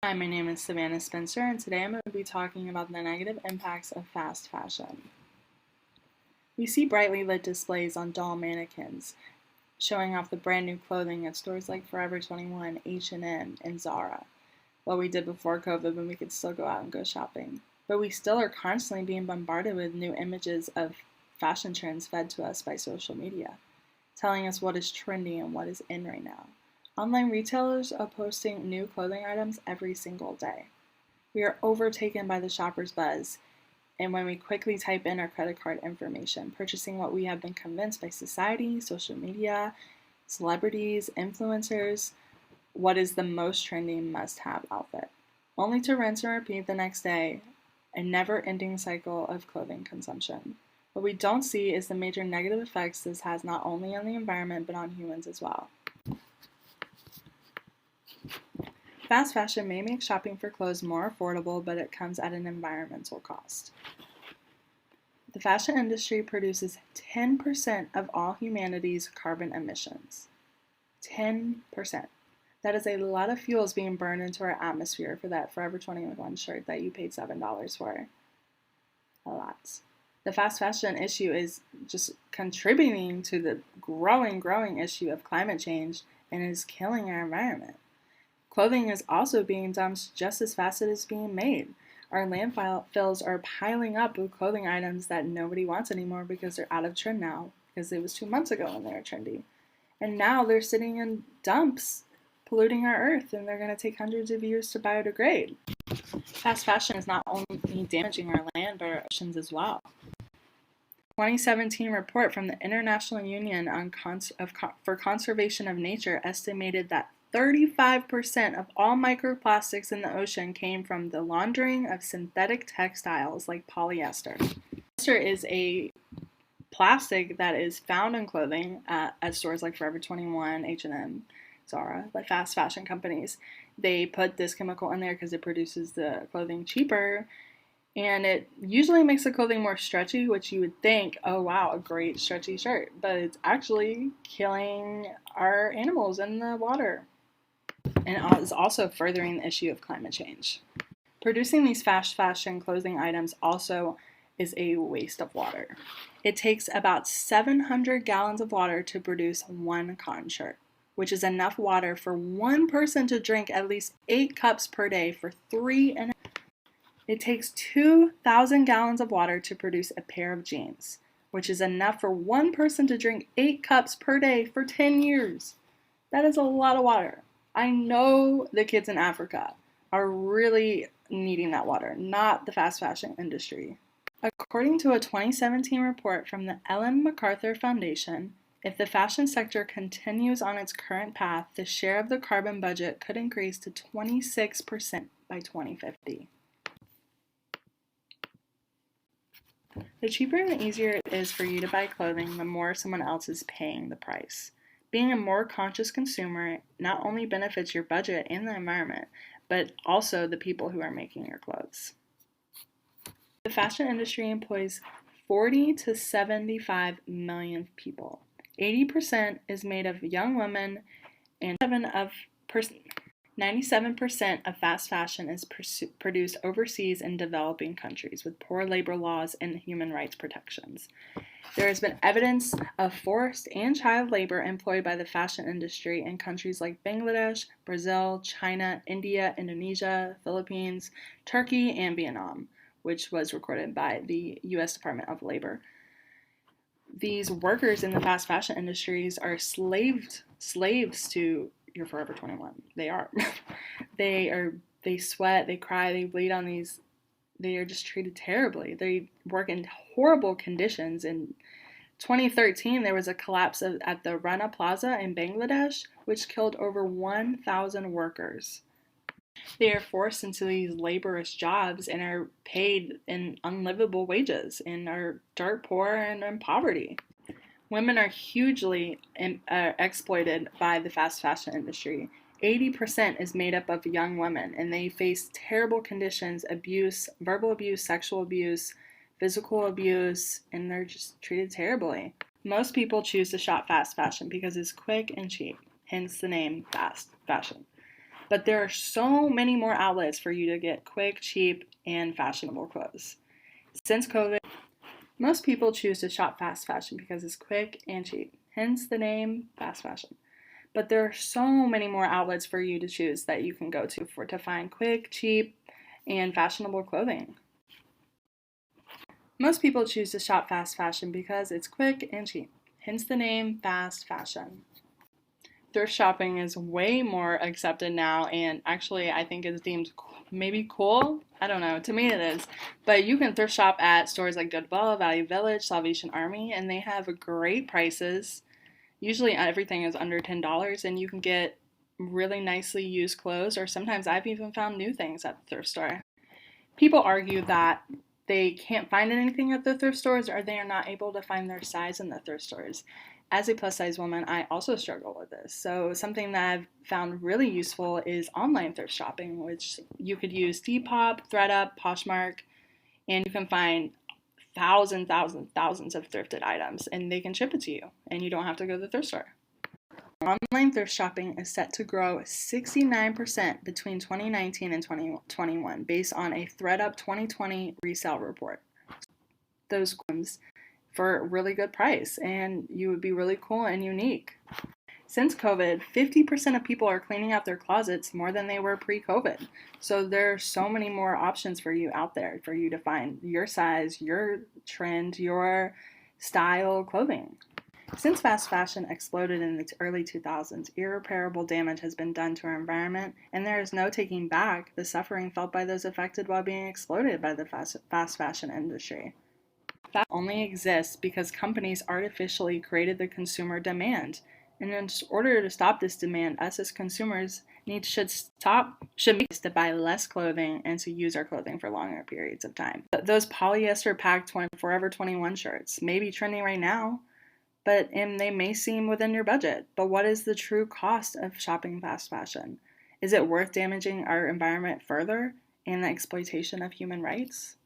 Hi, my name is Savanna Spencer, and today I'm going to be talking about the negative impacts of fast fashion. We see brightly lit displays on doll mannequins, showing off the brand new clothing at stores like Forever 21, H&M, and Zara. Well, we did before COVID when we could still go out and go shopping. But we still are constantly being bombarded with new images of fashion trends fed to us by social media, telling us what is trendy and what is in right now. Online retailers are posting new clothing items every single day. We are overtaken by the shopper's buzz, and when we quickly type in our credit card information, purchasing what we have been convinced by society, social media, celebrities, influencers, what is the most trendy must-have outfit, only to rinse and repeat the next day, a never-ending cycle of clothing consumption. What we don't see is the major negative effects this has not only on the environment but on humans as well. Fast fashion may make shopping for clothes more affordable, but it comes at an environmental cost. The fashion industry produces 10% of all humanity's carbon emissions. 10%. That is a lot of fuels being burned into our atmosphere for that Forever 21 shirt that you paid $7 for. A lot. The fast fashion issue is just contributing to the growing issue of climate change and is killing our environment. Clothing is also being dumped just as fast as it's being made. Our landfills are piling up with clothing items that nobody wants anymore because they're out of trend now, because it was 2 months ago when they were trendy. And now they're sitting in dumps, polluting our earth, and they're going to take hundreds of years to biodegrade. Fast fashion is not only damaging our land, but our oceans as well. 2017 report from the International Union for Conservation of Nature estimated that 35% of all microplastics in the ocean came from the laundering of synthetic textiles like polyester. Polyester is a plastic that is found in clothing at stores like Forever 21, H&M, Zara, like fast fashion companies. They put this chemical in there because it produces the clothing cheaper, and it usually makes the clothing more stretchy, which you would think, oh wow, a great stretchy shirt, but it's actually killing our animals in the water. And it is also furthering the issue of climate change. Producing these fast fashion clothing items also is a waste of water. It takes about 700 gallons of water to produce one cotton shirt, which is enough water for one person to drink at least 8 cups per day for 3.5. It takes 2,000 gallons of water to produce a pair of jeans, which is enough for one person to drink 8 cups per day for 10 years. That is a lot of water. I know the kids in Africa are really needing that water, not the fast fashion industry. According to a 2017 report from the Ellen MacArthur Foundation, if the fashion sector continues on its current path, the share of the carbon budget could increase to 26% by 2050. The cheaper and the easier it is for you to buy clothing, the more someone else is paying the price. Being a more conscious consumer not only benefits your budget and the environment, but also the people who are making your clothes. The fashion industry employs 40 to 75 million people. 80% is made of young women, and 97% of fast fashion is produced overseas in developing countries with poor labor laws and human rights protections. There has been evidence of forced and child labor employed by the fashion industry in countries like Bangladesh, Brazil, China, India, Indonesia, Philippines, Turkey, and Vietnam, which was recorded by the U.S. Department of Labor. These workers in the fast fashion industries are slaves to your Forever 21. They are. They sweat, they cry, they bleed on these. They are just treated terribly. They work in horrible conditions. In 2013, there was a collapse at the Rana Plaza in Bangladesh, which killed over 1,000 workers. They are forced into these laborious jobs and are paid in unlivable wages and are dirt poor and in poverty. Women are hugely exploited by the fast fashion industry. 80% is made up of young women, and they face terrible conditions, abuse, verbal abuse, sexual abuse, physical abuse, and they're just treated terribly. Most people choose to shop fast fashion because it's quick and cheap, hence the name fast fashion. But there are so many more outlets for you to get quick, cheap, and fashionable clothes. Since COVID, most people choose to shop fast fashion because it's quick and cheap, hence the name fast fashion. But there are so many more outlets for you to choose that you can go to find quick, cheap, and fashionable clothing. Most people choose to shop fast fashion because it's quick and cheap, hence the name fast fashion. Thrift shopping is way more accepted now, and actually I think it's deemed maybe cool. I don't know, to me it is. But you can thrift shop at stores like Goodwill, Value Village, Salvation Army, and they have great prices. Usually everything is under $10, and you can get really nicely used clothes, or sometimes I've even found new things at the thrift store. People argue that they can't find anything at the thrift stores, or they are not able to find their size in the thrift stores. As a plus size woman, I also struggle with this. So something that I've found really useful is online thrift shopping, which you could use Depop, ThredUp, Poshmark, and you can find thousands of thrifted items, and they can ship it to you, and you don't have to go to the thrift store. Online thrift shopping is set to grow 69% between 2019 and 2021 based on a ThredUp 2020 resale report. Those items for a really good price, and you would be really cool and unique. Since COVID, 50% of people are cleaning out their closets more than they were pre-COVID. So there are so many more options for you out there for you to find your size, your trend, your style clothing. Since fast fashion exploded in the early 2000s, irreparable damage has been done to our environment, and there is no taking back the suffering felt by those affected while being exploited by the fast fashion industry. That only exists because companies artificially created the consumer demand. And in order to stop this demand, us as consumers should be to buy less clothing and to use our clothing for longer periods of time. Those polyester packed Forever 21 shirts may be trending right now, and they may seem within your budget. But what is the true cost of shopping fast fashion? Is it worth damaging our environment further and the exploitation of human rights?